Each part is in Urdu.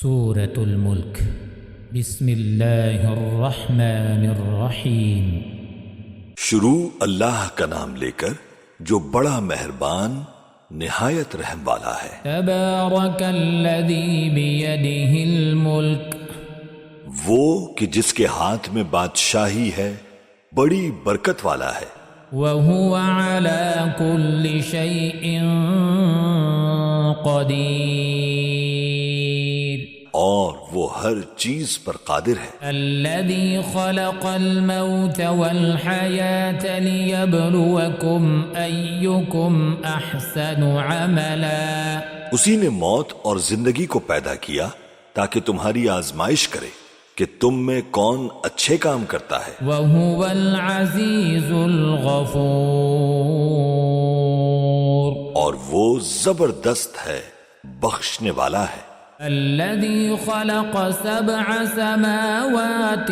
سورة الملک بسم اللہ الرحمن الرحیم۔ شروع اللہ کا نام لے کر جو بڑا مہربان نہایت رحم والا ہے۔ تبارک الذی بیدہ الملک، وہ کہ جس کے ہاتھ میں بادشاہی ہے بڑی برکت والا ہے۔ وہو علی کل شیء قدیر، اور وہ ہر چیز پر قادر ہے۔ الذي خلق الموت والحياة ليبلوكم أيكم أحسن عملا، اسی نے موت اور زندگی کو پیدا کیا تاکہ تمہاری آزمائش کرے کہ تم میں کون اچھے کام کرتا ہے۔ وهو العزيز الغفور، اور وہ زبردست ہے، بخشنے والا ہے۔ الذي خلق سبع سماوات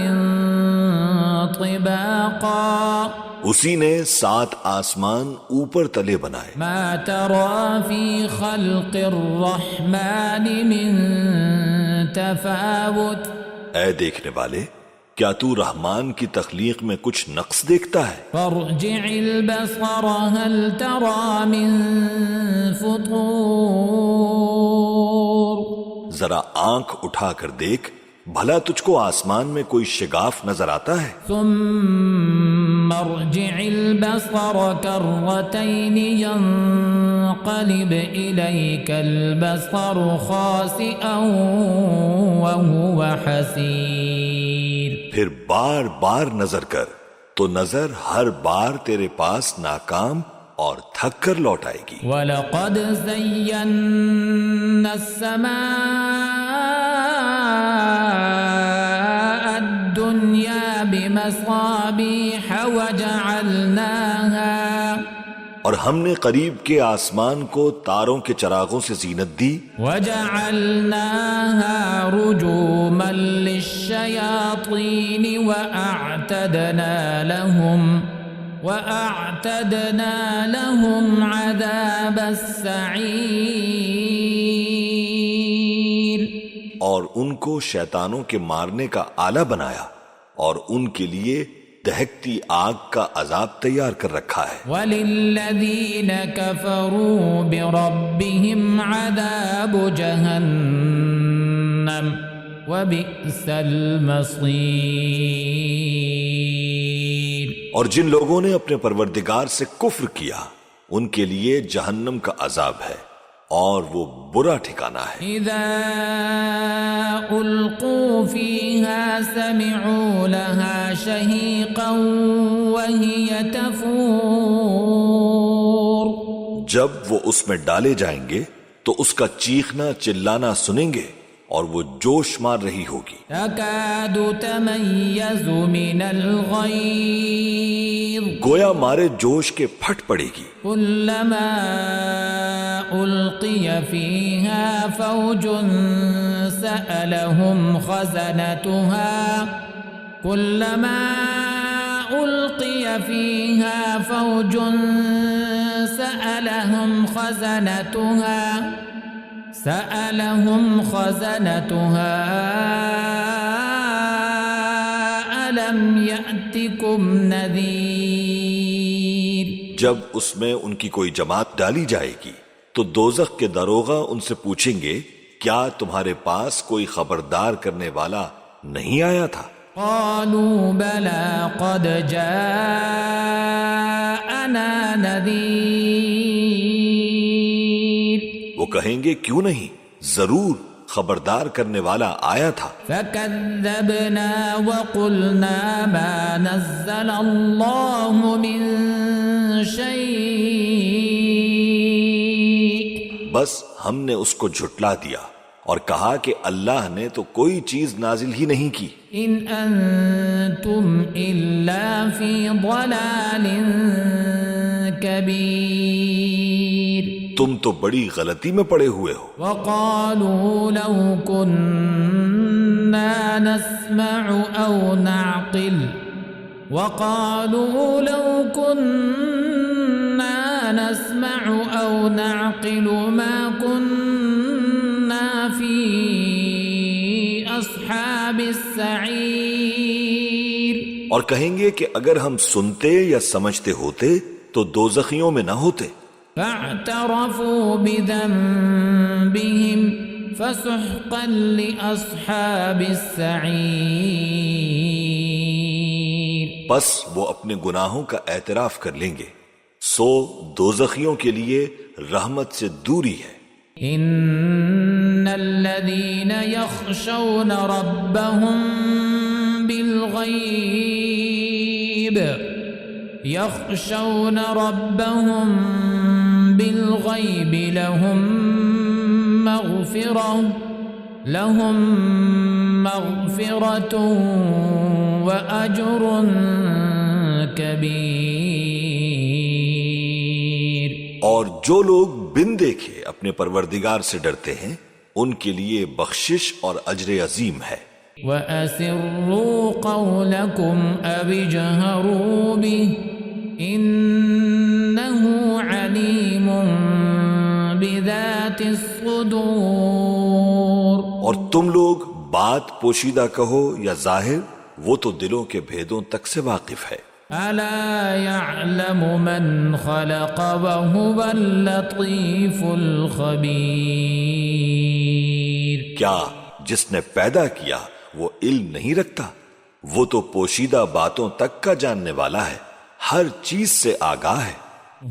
طباقا، اسی نے 7 آسمان اوپر تلے بنائے۔ ما ترى في خلق الرحمن من تفاوت، اے دیکھنے والے، کیا تو رحمان کی تخلیق میں کچھ نقص دیکھتا ہے؟ فارجع البصر هل ترى من فطور، ذرا آنکھ اٹھا کر دیکھ، بھلا تجھ کو آسمان میں کوئی شگاف نظر آتا ہے؟ ثم ارجع البصر كرتين ينقلب إليك البصر خاسئا وهو حسير، پھر بار بار نظر کر تو نظر ہر بار تیرے پاس ناکام اور تھک کر لوٹ آئے گی۔ وَلَقَدْ زَيَّنَّا السَّمَاءَ الدُّنْيَا بِمَصَابِيحَ وَجَعَلْنَاهَا، اور ہم نے قریب کے آسمان کو تاروں کے چراغوں سے زینت دی، وَجَعَلْنَاهَا رُجُومًا لِلشَّيَاطِينِ وَأَعْتَدْنَا لَهُمْ عَذَابَ السَّعِيرِ، اور ان کو شیطانوں کے مارنے کا آلہ بنایا اور ان کے لیے دہکتی آگ کا عذاب تیار کر رکھا ہے۔ وَلِلَّذِينَ كَفَرُوا بِرَبِّهِمْ عَذَابُ جَهَنَّمَ وَبِئْسَ الْمَصِيرِ، اور جن لوگوں نے اپنے پروردگار سے کفر کیا ان کے لیے جہنم کا عذاب ہے اور وہ برا ٹھکانہ ہے۔ اذا القوا فيها سمعوا لها شهيقا وهي تفور، جب وہ اس میں ڈالے جائیں گے تو اس کا چیخنا چلانا سنیں گے اور وہ جوش مار رہی ہوگی۔ تكاد تميز من الغيظ، گویا مارے جوش کے پھٹ پڑے گی۔ كلما ألقي فيها فوج سألهم خزنتها، كلما ألقي فيها فوج سألهم خزنتها ألم يأتكم نذير، جب اس میں ان کی کوئی جماعت ڈالی جائے گی تو دوزخ کے داروغہ ان سے پوچھیں گے کیا تمہارے پاس کوئی خبردار کرنے والا نہیں آیا تھا؟ قالوا بلى قد جاءنا نذير، وہ کہیں گے کیوں نہیں، ضرور خبردار کرنے والا آیا تھا۔ فكذبنا وقلنا ما نزل الله من شيء، بس ہم نے اس کو جھٹلا دیا اور کہا کہ اللہ نے تو کوئی چیز نازل ہی نہیں کی۔ ان انتم الا فی ضلال کبیر، تم تو بڑی غلطی میں پڑے ہوئے ہو۔ وقالوا لو كنا نسمع او نعقل، وقالوا لو كنا نسمع او نعقل ما كنا في أصحاب السعير اور کہیں گے کہ اگر ہم سنتے یا سمجھتے ہوتے تو دوزخیوں میں نہ ہوتے. فاعترفوا بذنبهم فسحقا لأصحاب السعير. پس وہ اپنے گناہوں کا اعتراف کر لیں گے، سو دوزخیوں کے لیے رحمت سے دوری ہے. ان الذين يخشون ربهم بالغيب لهم مغفرة وأجر كبير. اور جو لوگ بن دیکھے اپنے پروردگار سے ڈرتے ہیں ان کے لیے بخشش اور اجر عظیم ہے. وَأَسِرُّوا قَوْلَكُمْ أَوِ اجْهَرُوا بِهِ إِنَّهُ عَلِيمٌ بِذَاتِ الصُّدُورِ. اور تم لوگ بات پوشیدہ کہو یا ظاہر، وہ تو دلوں کے بھیدوں تک سے واقف ہے. أَلَا يَعْلَمُ مَنْ خَلَقَ وَهُوَ اللَّطِيفُ الْخَبِيرُ. کیا جس نے پیدا کیا وہ علم نہیں رکھتا؟ وہ تو پوشیدہ باتوں تک کا جاننے والا ہے، ہر چیز سے آگاہ ہے.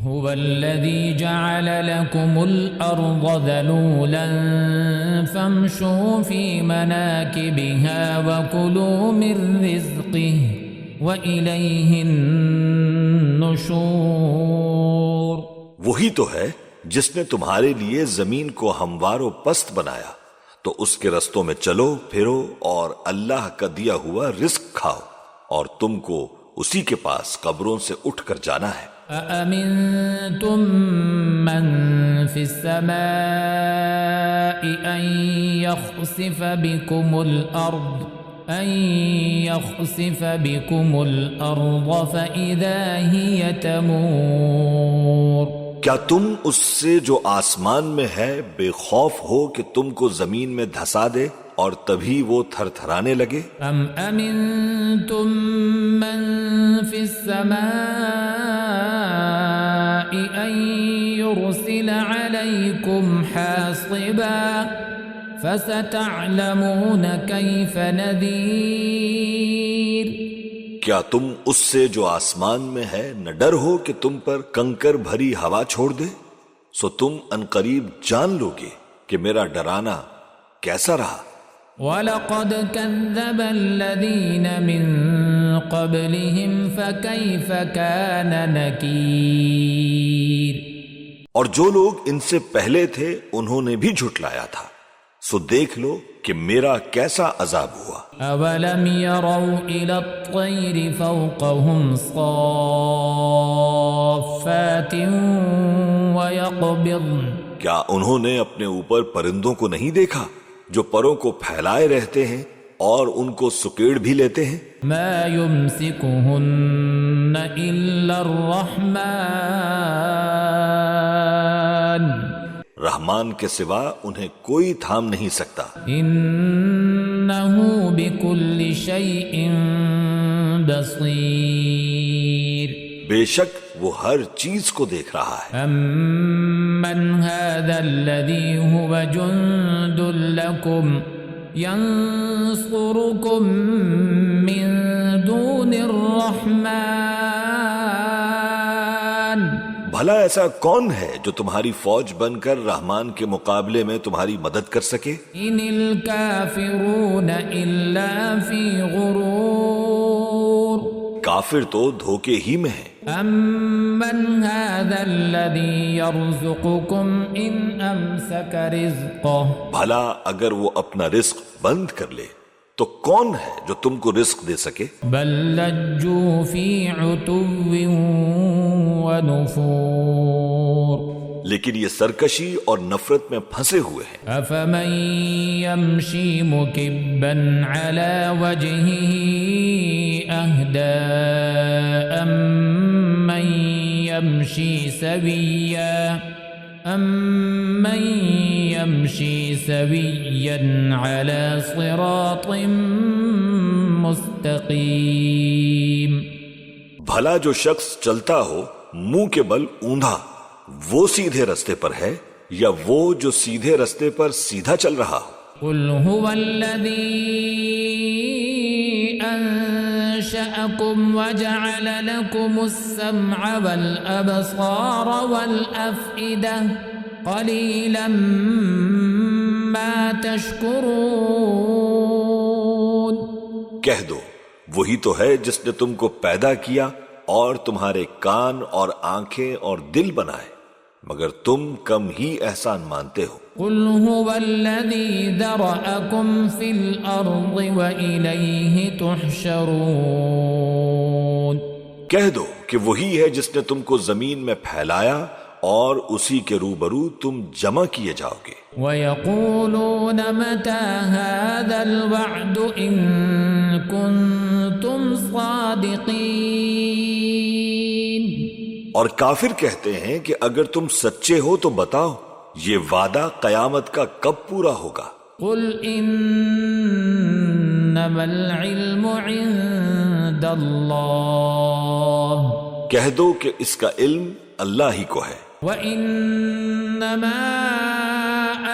هو الذي جعل لكم الأرض ذلولا فامشوا في مناكبها وكلوا من رزقه وإليه النشور. وہی تو ہے جس نے تمہارے لیے زمین کو ہموار و پست بنایا، تو اس کے رستوں میں چلو پھرو اور اللہ کا دیا ہوا رزق کھاؤ، اور تم کو اسی کے پاس قبروں سے اٹھ کر جانا ہے. أَأَمِنْتُمْ مَنْ فِي السَّمَاءِ أَنْ يَخْسِفَ بِكُمُ الْأَرْضَ فَإِذَا هِيَ تَمُورُ. کیا تم اس سے جو آسمان میں ہے بے خوف ہو کہ تم کو زمین میں دھسا دے اور تبھی وہ تھر تھرانے لگے؟ ام امنتم من فی السماء ان يرسل علیکم حاصبا فستعلمون کیف نذیر. کیا تم اس سے جو آسمان میں ہے نہ ڈر ہو کہ تم پر کنکر بھری ہوا چھوڑ دے؟ سو تم انقریب جان لو گے کہ میرا ڈرانا کیسا رہا. وَلَقَدْ كَذَّبَ الَّذِينَ مِن قَبْلِهِمْ فَكَيْفَ كَانَ نَكِيرٌ. اور جو لوگ ان سے پہلے تھے انہوں نے بھی جھٹلایا تھا، سو دیکھ لو کہ میرا کیسا عذاب ہوا. أَوَلَمْ يَرَوْا إِلَى الطَّيْرِ فَوْقَهُمْ صَافَّاتٍ وَيَقْبِضْنَ. کیا انہوں نے اپنے اوپر پرندوں کو نہیں دیکھا جو پروں کو پھیلائے رہتے ہیں اور ان کو سکیڑ بھی لیتے ہیں؟ مَا يُمْسِكُهُنَّ إِلَّا الرَّحْمَنُ. رحمان کے سوا انہیں کوئی تھام نہیں سکتا. إِنَّهُ بِكُلِّ شَيْءٍ بَصِيرٌ. بے شک وہ ہر چیز کو دیکھ رہا ہے. أَمَّنْ هَذَا الَّذِي هُوَ جُنْدٌ لَكُمْ يَنْصُرُكُمْ مِنْ دُونِ الرَّحْمَنِ. بھلا ایسا کون ہے جو تمہاری فوج بن کر رحمان کے مقابلے میں تمہاری مدد کر سکے؟ إِنِ الْكَافِرُونَ إِلَّا فِي غُرُورٍ. کافر تو دھوکے ہی میں ہیں. أَمَّنْ هَذَا الَّذِي يَرْزُقُكُمْ إِنْ أَمْسَكَ رِزْقَهُ. بھلا اگر وہ اپنا رزق بند کر لے تو کون ہے جو تم کو رزق دے سکے؟ بل لجوا فی عتو ونفور. لیکن یہ سرکشی اور نفرت میں پھنسے ہوئے ہیں. افمن یمشی مکبا علی وجهه اهدى امن یمشی سویا امن يمشي سويا على صراط مستقيم. بھلا جو شخص چلتا ہو منہ کے بل اوندھا، وہ سیدھے رستے پر ہے یا وہ جو سیدھے رستے پر سیدھا چل رہا ہو؟ قل هو الذي أنشأكم وجعل لكم السمع والأبصار والأفئدة قليلا ما تشكرون. کہہ دو وہی تو ہے جس نے تم کو پیدا کیا اور تمہارے کان اور آنکھیں اور دل بنائے، مگر تم کم ہی احسان مانتے ہو. قل هو الذي ذرأكم في الأرض وإليه تحشرون. کہہ دو کہ وہی ہے جس نے تم کو زمین میں پھیلایا اور اسی کے روبرو تم جمع کیے جاؤ گے. وَيَقُولُونَ مَتَى هَذَا الْوَعْدُ إِن كُنتُمْ صَادِقِينَ. اور کافر کہتے ہیں کہ اگر تم سچے ہو تو بتاؤ یہ وعدہ قیامت کا کب پورا ہوگا؟ قُلْ إِنَّمَا الْعِلْمُ عِندَ اللَّهِ. کہہ دو کہ اس کا علم اللہ ہی کو ہے. وَإِنَّمَا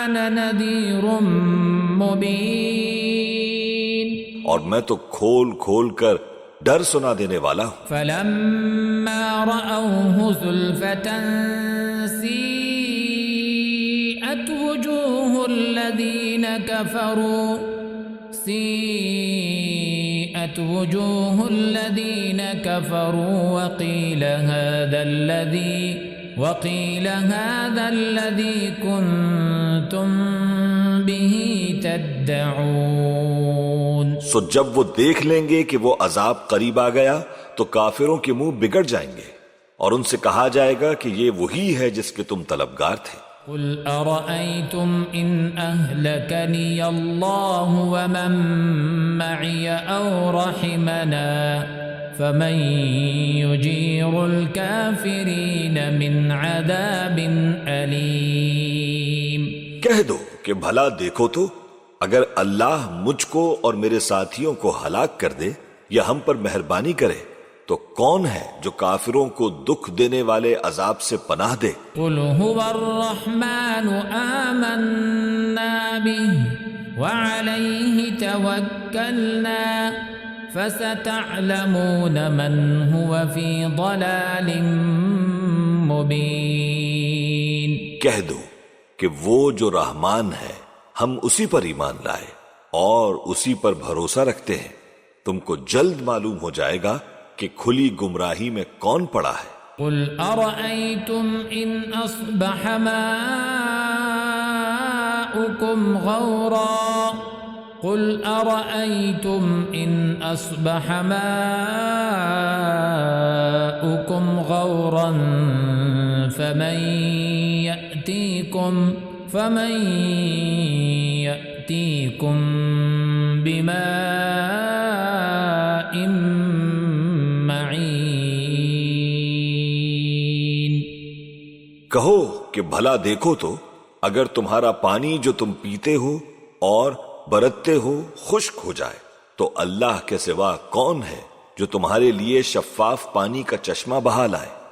أَنَا نَذِيرٌ مُبِينٌ. اور میں تو کھول کھول کر ڈر سنا دینے والا ہوں. فَلَمَّا رَأَوْهُ زُلْفَةً سِيئَتْ وُجُوهُ الَّذِينَ كَفَرُوا وَقِيلَ هَذَا الَّذِي كُنتُم بِهِ تَدَّعُونَ. سو جب وہ دیکھ لیں گے کہ وہ عذاب قریب آ گیا تو کافروں کے منہ بگڑ جائیں گے اور ان سے کہا جائے گا کہ یہ وہی ہے جس کے تم طلبگار تھے. قُلْ أَرَأَيْتُمْ إِنْ أَهْلَكَنِيَ اللَّهُ وَمَن مَّعِيَ أَوْ رَحِمَنَا فَمَن يُجِيرُ الْكَافِرِينَ مِنْ عَذَابٍ أَلِيمٍ. کہہ دو کہ بھلا دیکھو تو اگر اللہ مجھ کو اور میرے ساتھیوں کو ہلاک کر دے یا ہم پر مہربانی کرے تو کون ہے جو کافروں کو دکھ دینے والے عذاب سے پناہ دے؟ قُلْ هُوَ الرَّحْمَنُ آمَنَّا بِهِ وَعَلَيْهِ تَوَكَّلْنَا فَسَتَعْلَمُونَ مَنْ هُوَ فِي ضَلَالٍ مُبِينٍ. کہہ دو کہ وہ جو رحمان ہے ہم اسی پر ایمان لائے اور اسی پر بھروسہ رکھتے ہیں، تم کو جلد معلوم ہو جائے گا کہ کھلی گمراہی میں کون پڑا ہے. قُلْ أَرَأَيْتُمْ إِنْ أَصْبَحَ مَاؤُكُمْ غَوْرًا قُلْ أَرَأَيْتُمْ إِنْ أَصْبَحَ مَاؤُكُمْ غَوْرًا فَمَنْ يَأْتِيكُمْ بِمَاءٍ معین. کہو کہ بھلا دیکھو تو اگر تمہارا پانی جو تم پیتے ہو اور برتتے ہو خشک ہو جائے تو اللہ کے سوا کون ہے جو تمہارے لیے شفاف پانی کا چشمہ بہا لائے؟